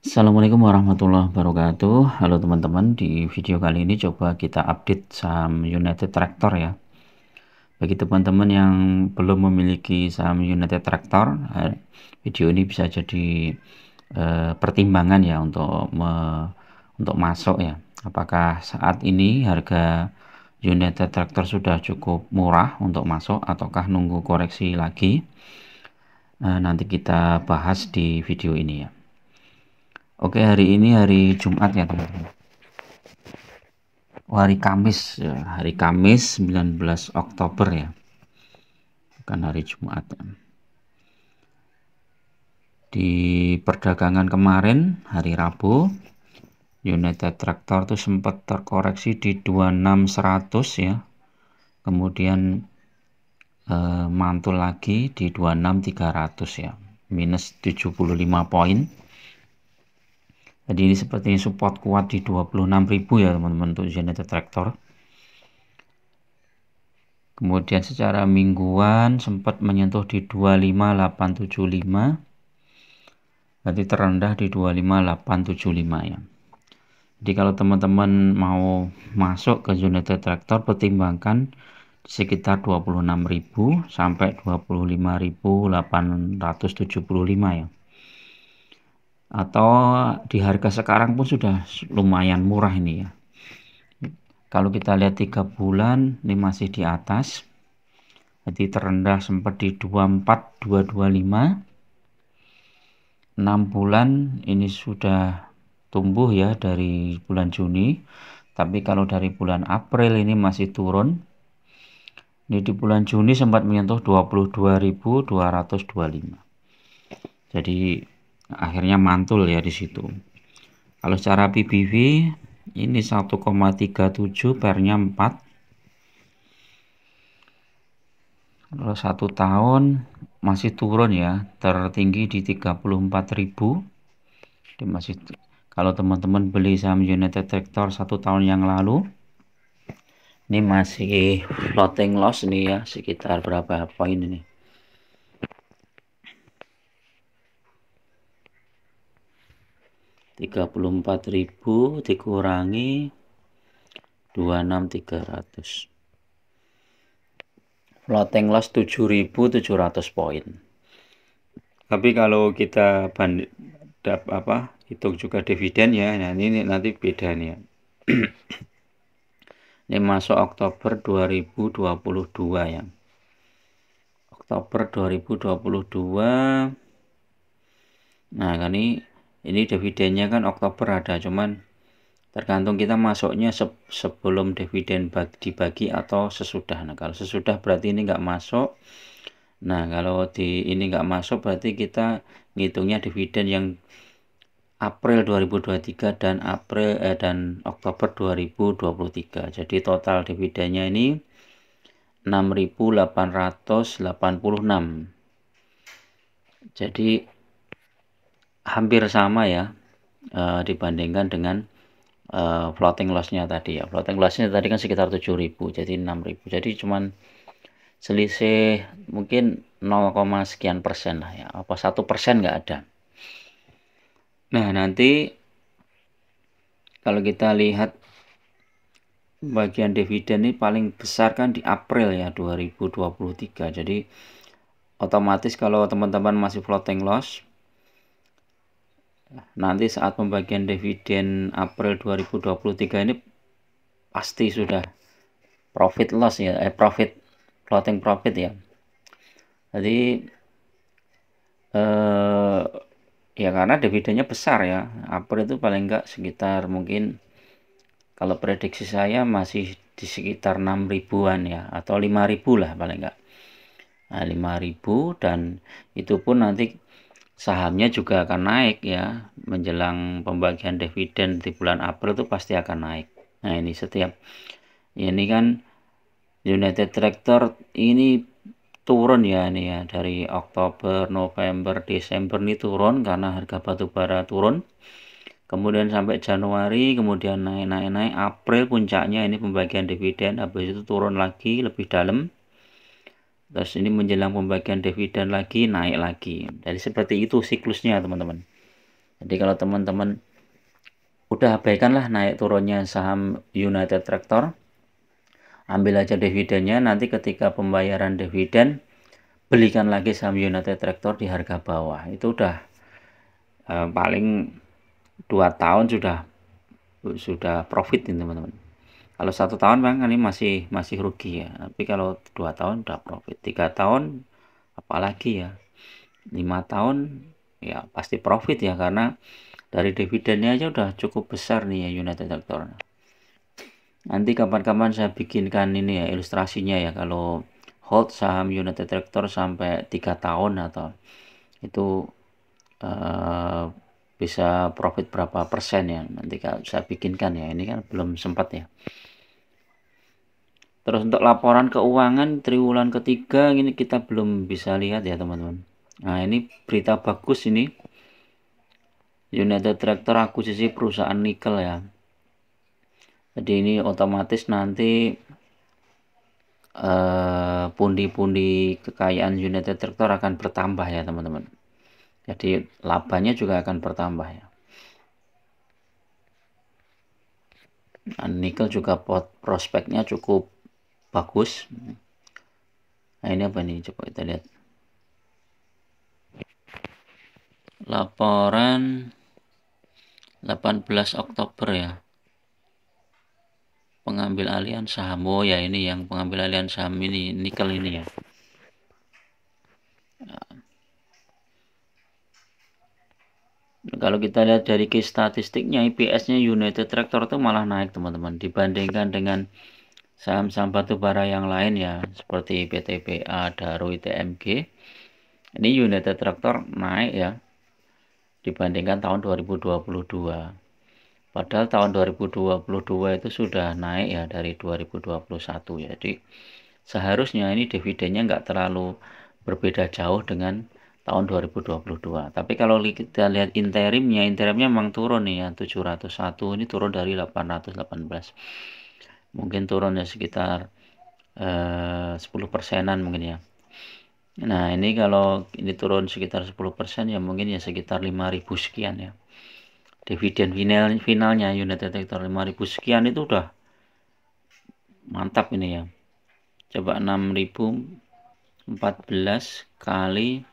Assalamualaikum warahmatullahi wabarakatuh. Halo teman-teman, di video kali ini coba kita update saham United Tractor ya. Bagi teman-teman yang belum memiliki saham United Tractor, video ini bisa jadi pertimbangan ya untuk masuk ya. Apakah saat ini harga United Tractor sudah cukup murah untuk masuk ataukah nunggu koreksi lagi? Nanti kita bahas di video ini ya. Oke, hari ini hari Jumat ya teman-teman. Hari Kamis ya, hari Kamis 19 Oktober ya. Bukan hari Jumat. Di perdagangan kemarin hari Rabu, United Tractor tuh sempat terkoreksi di 26.100 ya. Kemudian mantul lagi di 26.300 ya. Minus 75 poin. Jadi ini sepertinya support kuat di 26.000 ya teman-teman untuk United Tractor. Kemudian secara mingguan sempat menyentuh di 25875. Berarti terendah di 25875 ya. Jadi kalau teman-teman mau masuk ke United Tractor, pertimbangkan di sekitar 26.000 sampai 25.875 ya. Atau di harga sekarang pun sudah lumayan murah ini ya. Kalau kita lihat 3 bulan ini masih di atas. Jadi terendah sempat di 24225. 6 bulan ini sudah tumbuh ya dari bulan Juni. Tapi kalau dari bulan April ini masih turun. Ini di bulan Juni sempat menyentuh 22.225. Jadi akhirnya mantul ya di situ. Kalau secara PBV ini 1,37 pernya 4. Kalau 1 tahun masih turun ya, tertinggi di 34.000. Masih, kalau teman-teman beli saham United Tractor 1 tahun yang lalu, ini masih floating loss nih ya, sekitar berapa poin ini? 34.000 dikurangi 26.300. Floating loss 7.700 poin. Tapi kalau kita hitung juga dividen ya, nah ini nanti beda nih ya. Ini masuk Oktober 2022 ya. Oktober 2022. Nah, kan ini dividennya kan Oktober ada, cuman tergantung kita masuknya sebelum dividen dibagi atau sesudah. Nah, kalau sesudah berarti ini nggak masuk. Nah, kalau ini nggak masuk berarti kita ngitungnya dividen yang April 2023 dan Oktober 2023. Jadi total dividennya ini 6.886. Jadi hampir sama ya dibandingkan dengan floating loss-nya tadi ya. Floating loss-nya tadi kan sekitar 7.000, jadi 6.000. Jadi cuman selisih mungkin 0, sekian persen lah ya. Apa 1% nggak ada. Nah, nanti kalau kita lihat bagian dividen ini paling besar kan di April ya 2023. Jadi otomatis kalau teman-teman masih floating loss, nanti saat pembagian dividen April 2023 ini pasti sudah profit loss ya, floating profit ya. Jadi ya karena dividennya besar ya. April itu paling enggak sekitar mungkin kalau prediksi saya masih di sekitar 6.000-an ya, atau 5.000 lah paling enggak. Nah, 5.000, dan itu pun nanti sahamnya juga akan naik ya, menjelang pembagian dividen di bulan April itu pasti akan naik. Nah, ini ini kan United Tractor ini turun ya, ini ya, dari Oktober, November, Desember ini turun karena harga batubara turun. Kemudian sampai Januari, kemudian naik, April puncaknya ini pembagian dividen, habis itu turun lagi lebih dalam. Terus ini menjelang pembagian dividen lagi, naik lagi. Jadi seperti itu siklusnya teman-teman. Jadi kalau teman-teman udah abaikanlah naik turunnya saham United Tractor, ambil aja dividennya, nanti ketika pembayaran dividen belikan lagi saham United Tractor di harga bawah. Itu udah paling 2 tahun sudah profit ini teman-teman. Kalau 1 tahun bang ini masih rugi ya, tapi kalau 2 tahun udah profit, 3 tahun apalagi ya, 5 tahun ya pasti profit ya, karena dari dividennya aja udah cukup besar nih ya United Tractor. Nanti kapan-kapan saya bikinkan ini ya ilustrasinya ya, kalau hold saham United Tractor sampai 3 tahun atau itu bisa profit berapa persen ya, nanti saya bikinkan ya, ini kan belum sempat ya. Terus untuk laporan keuangan triwulan ketiga ini kita belum bisa lihat ya teman-teman. Nah ini berita bagus ini, United Tractor akuisisi perusahaan nikel ya. Jadi ini otomatis nanti pundi-pundi kekayaan United Tractor akan bertambah ya teman-teman. Jadi labanya juga akan bertambah ya. Nah, nikel juga prospeknya cukup bagus. Nah ini apa nih, coba kita lihat laporan 18 Oktober ya, pengambil alihan saham. Oh ya ini yang pengambil alihan saham ini nikel ini ya. Kalau kita lihat dari case statistiknya, IPS-nya United Tractor itu malah naik teman-teman, dibandingkan dengan saham-saham batubara yang lain ya, seperti PTBA, Daro, ITMG. Ini United Tractor naik ya, dibandingkan tahun 2022. Padahal tahun 2022 itu sudah naik ya dari 2021 ya. Jadi seharusnya ini dividennya nggak terlalu berbeda jauh dengan tahun 2022. Tapi kalau kita lihat interimnya memang turun nih ya, 701 ini turun dari 818. Mungkin turun ya sekitar 10 persenan mungkin ya. Nah ini kalau ini turun sekitar 10% ya mungkin ya sekitar 5.000 sekian ya. Dividen finalnya United Tractor 5.000 sekian itu udah mantap ini ya. Coba 6.014 kali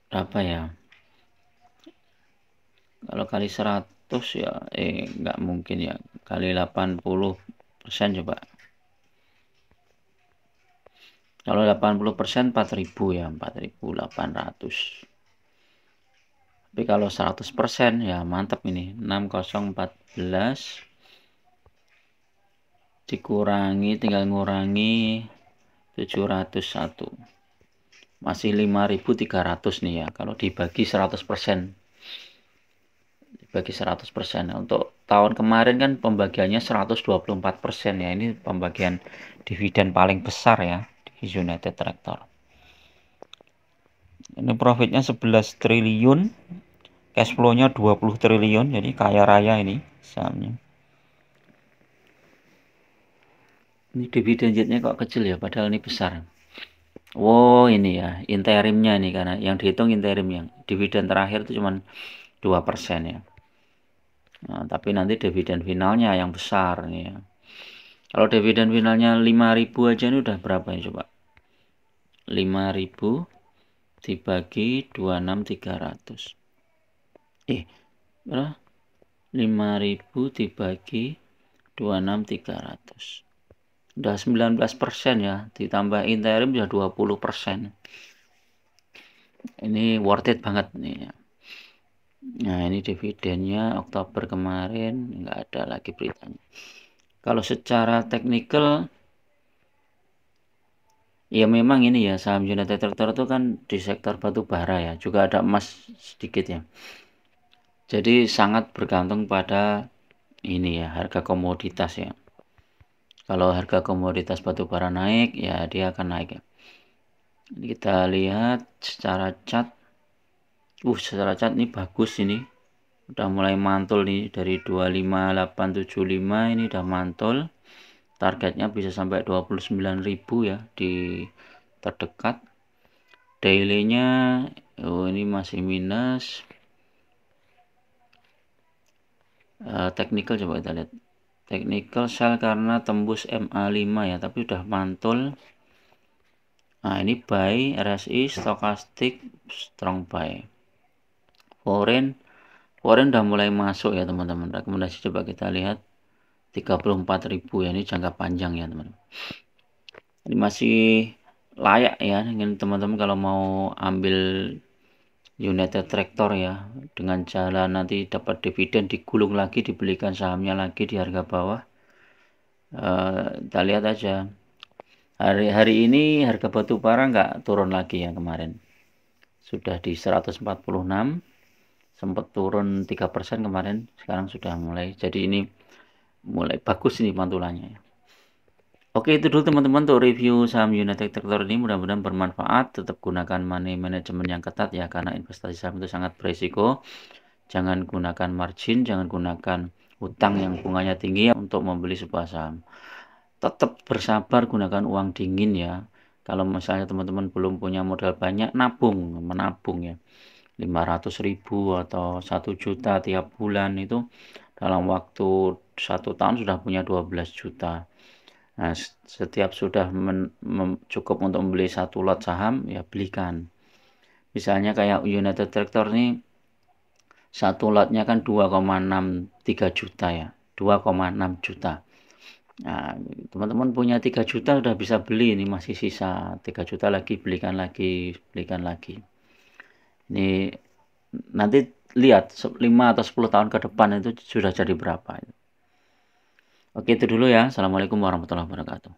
berapa ya, kalau kali 100 ya nggak mungkin ya, kali 80% coba, kalau 80% 4.000 ya, 4.800. Tapi kalau 100% ya mantap ini, 6014 dikurangi, tinggal ngurangi 701, masih 5.300 nih ya, kalau dibagi 100%. Dibagi 100%. Untuk tahun kemarin kan pembagiannya 124% ya, ini pembagian dividen paling besar ya di United Tractor. Ini profitnya 11 triliun, cash flow-nya 20 triliun, jadi kaya raya ini sahamnya. Ini dividen yieldnya kok kecil ya, padahal ini besar. Wow ini ya interimnya nih, karena yang dihitung interim, yang dividen terakhir itu cuma 2% ya. Nah, tapi nanti dividen finalnya yang besar nih ya. Kalau dividen finalnya 5.000 aja ini udah berapa ya coba? 5.000 dibagi 26.300. Berapa? 5.000 dibagi 26.300. Udah 19% ya, ditambah interim udah 20%. Ini worth it banget nih ya. Nah, ini dividennya Oktober kemarin nggak ada lagi beritanya. Kalau secara teknikal ya memang ini ya, saham United Tractor itu kan di sektor batu bara ya, juga ada emas sedikit ya. Jadi sangat bergantung pada ini ya, harga komoditas ya. Kalau harga komoditas batu bara naik ya dia akan naik ya. Ini kita lihat secara chart. Secara chart ini bagus ini. Udah mulai mantul nih dari 25875 ini udah mantul. Targetnya bisa sampai 29.000 ya di terdekat. Dailynya Oh, ini masih minus. Technical coba kita lihat. Technical sell karena tembus MA5 ya, tapi udah mantul. Nah, ini buy, RSI, stokastik, strong buy. Foreign udah mulai masuk ya teman-teman. Rekomendasi coba kita lihat 34.000 ya, ini jangka panjang ya teman-teman. Ini masih layak ya, ingin teman-teman kalau mau ambil United Tractor ya, dengan jalan nanti dapat dividen, digulung lagi, dibelikan sahamnya lagi di harga bawah. Kita lihat aja. Hari ini harga batu bara nggak turun lagi yang kemarin. Sudah di 146, sempat turun 3% kemarin, sekarang sudah mulai. Jadi ini mulai bagus ini pantulannya. Oke, itu dulu teman-teman untuk review saham United Tractor ini, mudah-mudahan bermanfaat. Tetap gunakan money management yang ketat ya, karena investasi saham itu sangat berisiko. Jangan gunakan margin, jangan gunakan hutang yang bunganya tinggi untuk membeli sebuah saham. Tetap bersabar, gunakan uang dingin ya. Kalau misalnya teman-teman belum punya modal banyak, menabung ya. 500.000 atau 1 juta tiap bulan, itu dalam waktu 1 tahun sudah punya 12 juta. Nah, setiap sudah cukup untuk membeli 1 lot saham, ya belikan. Misalnya kayak United Tractor ini, 1 lotnya kan 2,63 juta ya, 2,6 juta. Nah, teman-teman punya 3 juta udah bisa beli, ini masih sisa 3 juta lagi, belikan lagi. Ini nanti lihat 5 atau 10 tahun ke depan itu sudah jadi berapa. Oke, itu dulu ya. Assalamualaikum warahmatullahi wabarakatuh.